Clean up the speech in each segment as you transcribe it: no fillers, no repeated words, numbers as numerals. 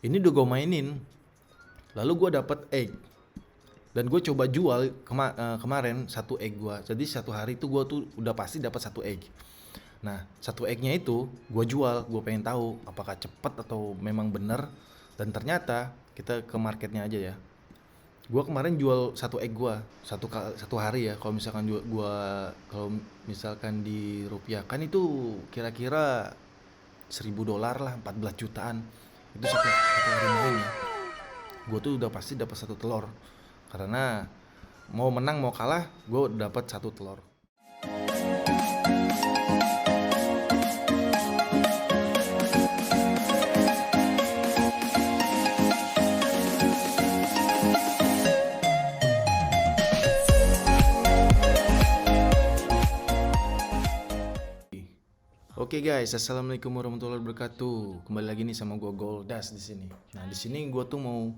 Ini udah gue mainin, lalu gue dapet egg dan gue coba jual kemarin satu egg gue. Jadi satu hari itu gue tuh udah pasti dapat satu egg. Nah, satu eggnya itu gue jual, gue pengen tahu apakah cepet atau memang bener. Dan ternyata kita ke marketnya aja ya. Gue kemarin jual satu egg gue satu hari ya. Kalau misalkan kalau misalkan di rupiah kan itu kira-kira $1.000 lah, 14 jutaan. Itu satu hari main ya. Gue tuh udah pasti dapat satu telur. Karena mau menang mau kalah, gue dapat satu telur. Oke guys, assalamualaikum warahmatullahi wabarakatuh. Kembali lagi nih sama gue Goldas di sini. Nah di sini gue tuh mau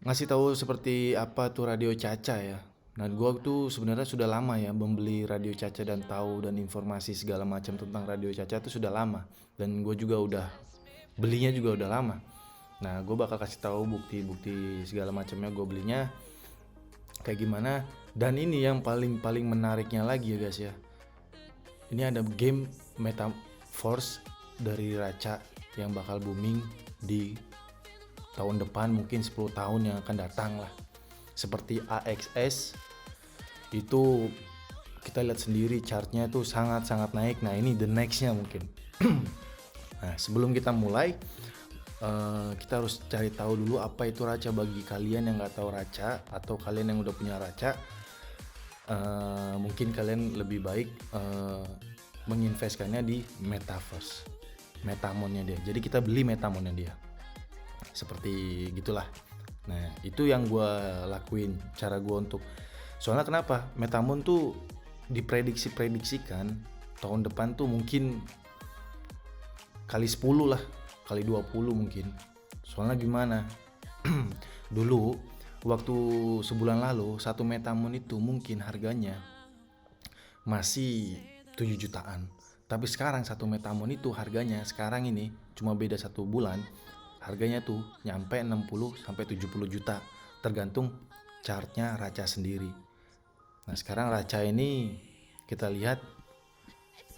ngasih tahu seperti apa tuh radio Caca ya. Nah gue tuh sebenarnya sudah lama ya membeli radio Caca dan tahu dan informasi segala macam tentang radio Caca tuh sudah lama. Dan gue juga udah belinya juga udah lama. Nah gue bakal kasih tahu bukti-bukti segala macamnya gue belinya kayak gimana. Dan ini yang paling menariknya lagi ya guys ya. Ini ada game Metaverse dari Raca yang bakal booming di tahun depan, mungkin 10 tahun yang akan datang lah. Seperti AXS itu kita lihat sendiri chartnya tuh sangat naik. Nah ini the nextnya mungkin. Nah sebelum kita mulai kita harus cari tahu dulu apa itu Raca. Bagi kalian yang nggak tahu Raca atau kalian yang udah punya Raca, mungkin kalian lebih baik menginvestkannya di Metaverse, Metamonnya dia. Jadi kita beli Metamonnya dia, seperti gitulah. Nah itu yang gue lakuin, cara gue untuk, soalnya kenapa Metamon tuh diprediksikan tahun depan tuh mungkin kali 10 lah, kali 20 mungkin. Soalnya gimana, dulu waktu sebulan lalu satu Metamon itu mungkin harganya masih 7 jutaan. Tapi sekarang satu Metamon itu harganya sekarang ini cuma beda 1 bulan, harganya tuh nyampe 60 sampai 70 juta tergantung chartnya Raca sendiri. Nah sekarang Raca ini kita lihat,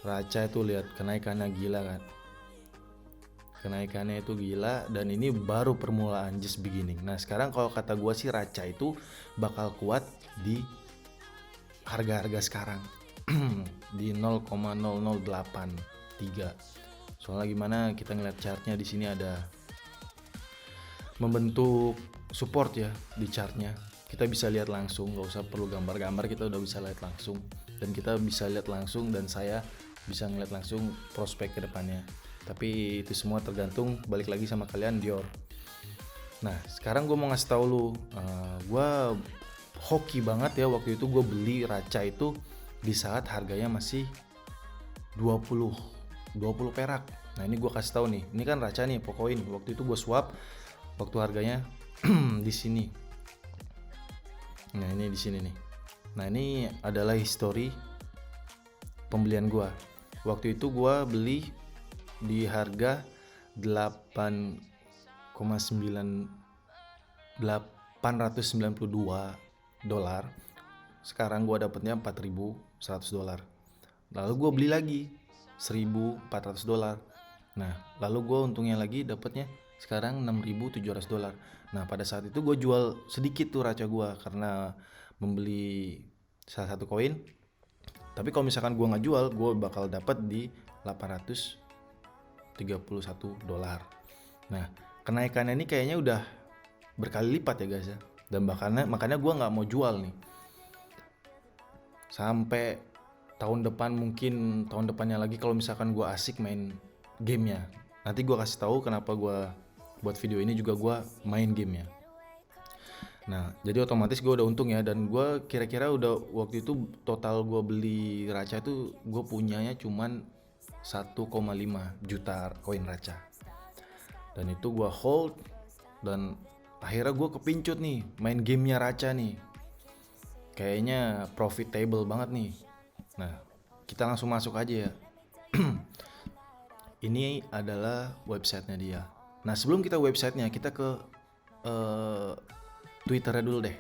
Raca itu lihat kenaikannya gila kan. Kenaikannya itu gila dan ini baru permulaan, just beginning. Nah sekarang kalau kata gue sih Raca itu bakal kuat di harga-harga sekarang. Di 0,0083. Soalnya gimana, kita ngeliat chartnya di sini ada membentuk support ya di chartnya. Kita bisa lihat langsung, nggak usah perlu gambar-gambar, kita udah bisa lihat langsung. Dan kita bisa lihat langsung dan saya bisa ngeliat langsung prospek ke depannya. Tapi itu semua tergantung, balik lagi sama kalian Dior. Nah sekarang gue mau ngasih tahu lu, gue hoki banget ya waktu itu gue beli Raca itu di saat harganya masih 20 perak. Nah ini gue kasih tahu nih, ini kan Raca nih pokoknya waktu itu gue swap waktu harganya di sini. Nah ini di sini nih. Nah ini adalah history pembelian gue. Waktu itu gue beli di harga 892 dolar. Sekarang gue dapetnya 4.100 dolar. Lalu gue beli lagi 1.400 dolar. Nah lalu gue untungnya lagi dapetnya sekarang 6.700 dolar. Nah pada saat itu gue jual sedikit tuh Raca gue karena membeli salah satu koin. Tapi kalau misalkan gue nggak jual, gue bakal dapat di 831 dolar. Nah kenaikannya ini kayaknya udah berkali lipat ya guys ya. Dan makanya gue nggak mau jual nih sampai tahun depan, mungkin tahun depannya lagi kalau misalkan gue asik main gamenya. Nanti gue kasih tahu kenapa gue buat video ini juga gue main gamenya. Nah jadi otomatis gue udah untung ya. Dan gue kira-kira udah waktu itu total gue beli Raca itu gue punyanya cuman 1,5 juta koin Raca. Dan itu gue hold dan akhirnya gue kepincut nih main gamenya Raca nih. Kayaknya profitable banget nih. Nah kita langsung masuk aja ya. Ini adalah websitenya dia, Nah sebelum kita websitenya, kita ke Twitternya dulu deh.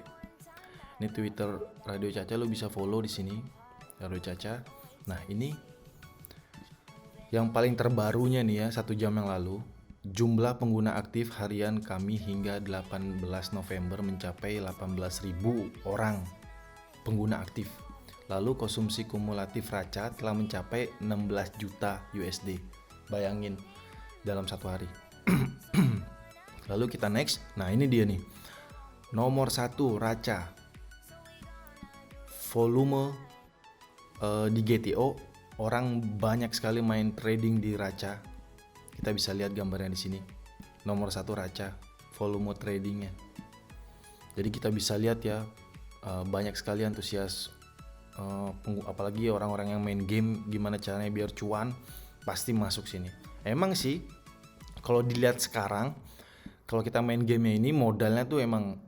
Ini Twitter Radio Caca, lu bisa follow di sini Radio Caca. Nah ini yang paling terbarunya nih ya, 1 jam yang lalu. Jumlah pengguna aktif harian kami hingga 18 November mencapai 18.000 orang pengguna aktif. Lalu konsumsi kumulatif Raca telah mencapai 16 juta USD. Bayangin, dalam 1 hari. Lalu kita next. Nah ini dia nih, nomor 1 Raca. Volume di GTO, orang banyak sekali main trading di Raca. Kita bisa lihat gambarnya di sini. Nomor 1 Raca, volume tradingnya. Jadi kita bisa lihat ya, banyak sekali antusias, apalagi orang-orang yang main game, gimana caranya biar cuan, pasti masuk sini. Emang sih, kalau dilihat sekarang, kalau kita main gamenya ini modalnya tuh emang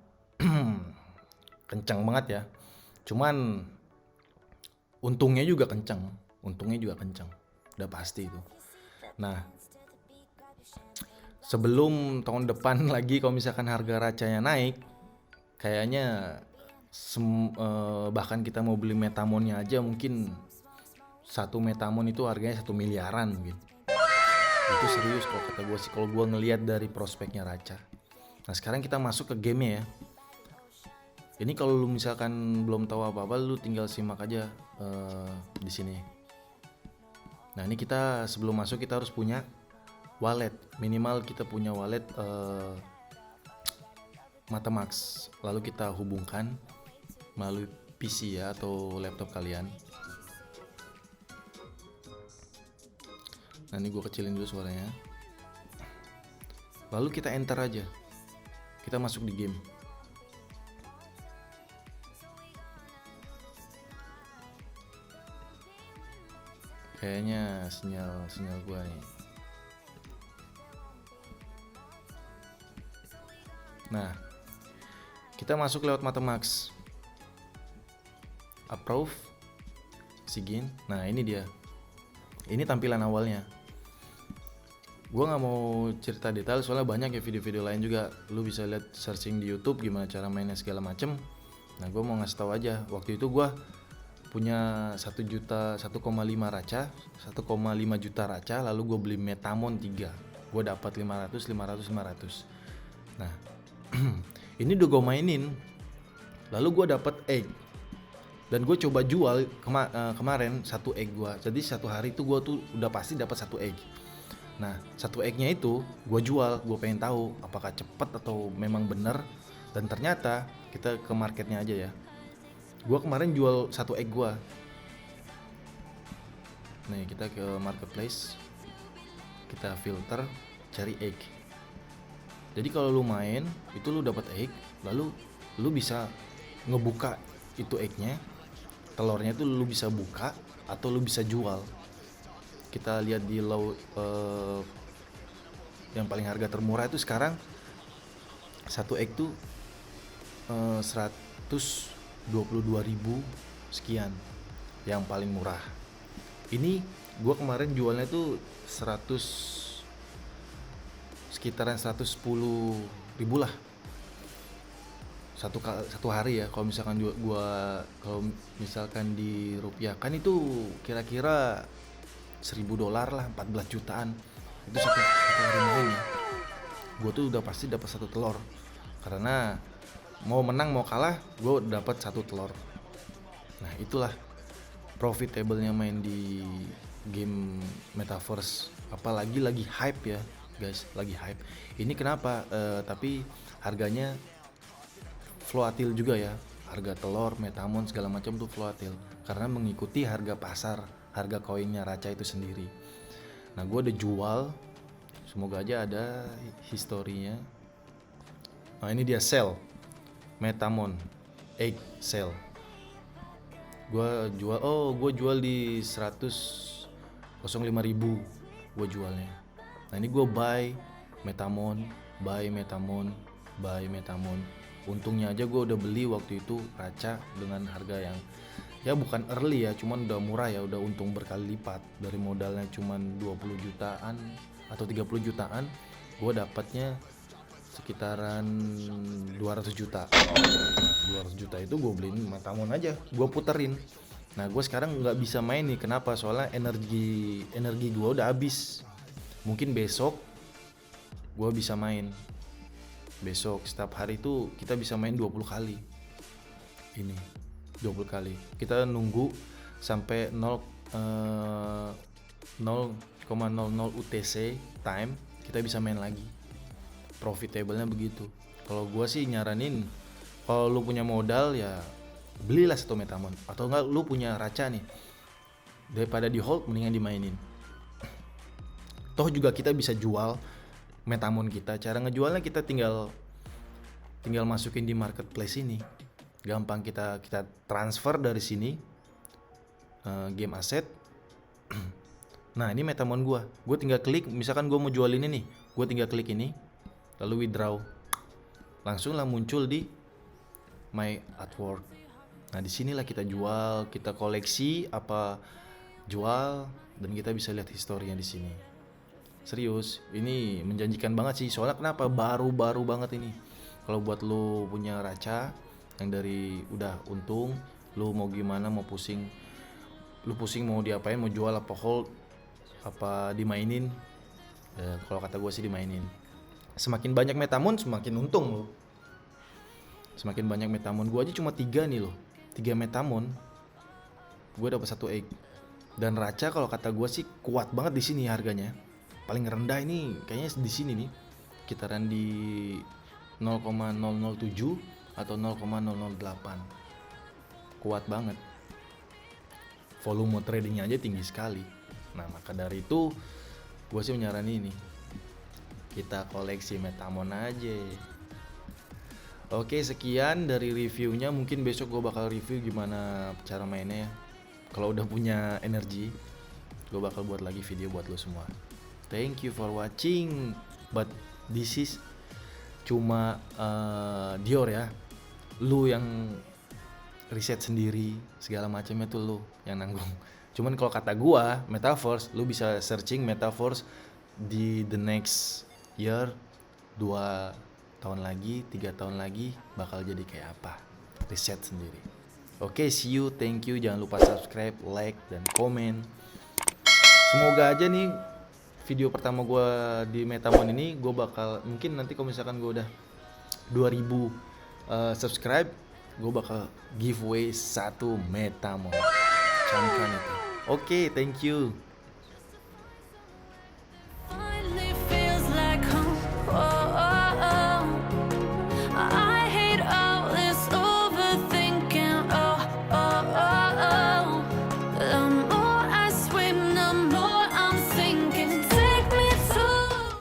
kencang banget ya. Cuman untungnya juga kencang, udah pasti itu. Nah, sebelum tahun depan lagi kalau misalkan harga Racanya naik, kayaknya bahkan kita mau beli Metamonnya aja mungkin 1 Metamon itu harganya 1 miliaran mungkin. Itu serius kalau kata gue sih, kalau gue ngelihat dari prospeknya Raca. Nah sekarang kita masuk ke gamenya ya. Ini kalau lu misalkan belum tahu apa-apa, lu tinggal simak aja di sini. Nah ini kita sebelum masuk kita harus punya wallet, minimal kita punya wallet MetaMask. Lalu kita hubungkan melalui PC ya atau laptop kalian. Nah ini gue kecilin dulu suaranya. Lalu kita enter aja, kita masuk di game. Kayaknya sinyal gue nih. Nah, kita masuk lewat MetaMask. Approve, sign. Nah ini dia. Ini tampilan awalnya. Gue nggak mau cerita detail soalnya banyak ya video-video lain juga. Lu bisa lihat searching di YouTube gimana cara mainnya segala macem. Nah gue mau ngasih tahu aja. Waktu itu gue punya 1,5 Raca, 1,5 juta Raca, lalu gue beli Metamon 3. Gue dapat 500. Nah, ini udah gue mainin. Lalu gue dapat egg. Dan gue coba jual kemarin 1 egg gue. Jadi 1 hari itu gue tuh udah pasti dapat 1 egg. Nah, 1 eggnya itu gue jual. Gue pengen tahu apakah cepet atau memang bener. Dan ternyata kita ke marketnya aja ya. Gue kemarin jual 1 egg gue. Nih kita ke marketplace, kita filter, cari egg. Jadi kalau lu main itu lu dapat egg, lalu lu bisa ngebuka itu eggnya, telurnya itu lu bisa buka atau lu bisa jual. Kita lihat di yang paling harga termurah itu sekarang 1 egg tuh 122.000 sekian yang paling murah. Ini gue kemarin jualnya tuh sekitaran 110.000 lah satu hari ya. Kalau misalkan kalau misalkan dirupiahkan itu kira-kira $1.000 lah, 14 jutaan. Itu satu hari main ya. Gue tuh udah pasti dapat 1 telur, karena mau menang mau kalah gue dapat 1 telur. Nah itulah profitable-nya main di game Metaverse, apalagi lagi hype ya guys, lagi hype. Ini kenapa? Tapi harganya volatil juga ya, harga telur, Metamon segala macam tuh volatil karena mengikuti harga pasar, harga koinnya Raca itu sendiri. Nah gue udah jual, semoga aja ada historinya. Nah ini dia sell Metamon egg sell. Gue jual di 105.000 gue jualnya. Nah ini gue buy Metamon. Untungnya aja gue udah beli waktu itu Raca dengan harga yang ya bukan early ya, cuman udah murah ya, udah untung berkali lipat. Dari modalnya cuman 20 jutaan atau 30 jutaan, gue dapatnya sekitaran 200 juta. Nah, 200 juta itu gue beliin Metamon aja, gue puterin. Nah, gue sekarang nggak bisa main nih. Kenapa? Soalnya energi gue udah habis. Mungkin besok gue bisa main. Besok setiap hari itu kita bisa main 20 kali. Ini 20 kali. Kita nunggu sampai 0,00 UTC time kita bisa main lagi. Profitable-nya begitu. Kalau gue sih nyaranin, kalau lu punya modal ya belilah satu Metamon, atau enggak lu punya Raca nih, daripada di hold mendingan dimainin. Toh juga kita bisa jual Metamon kita. Cara ngejualnya kita tinggal masukin di marketplace ini. Gampang, kita transfer dari sini game aset. Nah, ini Metamon gue tinggal klik. Misalkan gue mau jual ini nih, gue tinggal klik ini lalu withdraw, langsung lah muncul di my artwork. Nah, disinilah kita jual, kita koleksi apa jual, dan kita bisa lihat historinya di sini. Serius, ini menjanjikan banget sih. Soalnya kenapa? Baru banget ini. Kalau buat lo punya Raca yang dari udah untung, lo mau gimana, mau pusing, lo pusing mau diapain, mau jual apa hold, apa dimainin. Kalau kata gue sih dimainin. Semakin banyak Metamon semakin untung lo. Semakin banyak Metamon, gue aja cuma 3 nih loh. 3 Metamon gue dapat 1 egg. Dan Raca kalau kata gue sih kuat banget di sini harganya. Paling rendah ini kayaknya di sini nih, kitaran di 0,007 atau 0,008. Kuat banget. Volume tradingnya aja tinggi sekali. Nah, maka dari itu gue sih menyarankan ini, kita koleksi Metamon aja. Oke, sekian dari reviewnya. Mungkin besok gue bakal review gimana cara mainnya ya. Kalau udah punya energi, gue bakal buat lagi video buat lo semua. Thank you for watching. But this is cuma Dior ya. Lu yang riset sendiri segala macamnya tuh lu yang nanggung. Cuman kalau kata gua Metaverse, lu bisa searching Metaverse di the next year, 2 tahun lagi, 3 tahun lagi bakal jadi kayak apa. Riset sendiri. Oke, see you, thank you. Jangan lupa subscribe, like, dan komen. Semoga aja nih video pertama gue di Metamon ini, gue bakal, mungkin nanti kalau misalkan gue udah 2000 subscribe, gue bakal giveaway 1 Metamon. Camkan itu. Oke, thank you.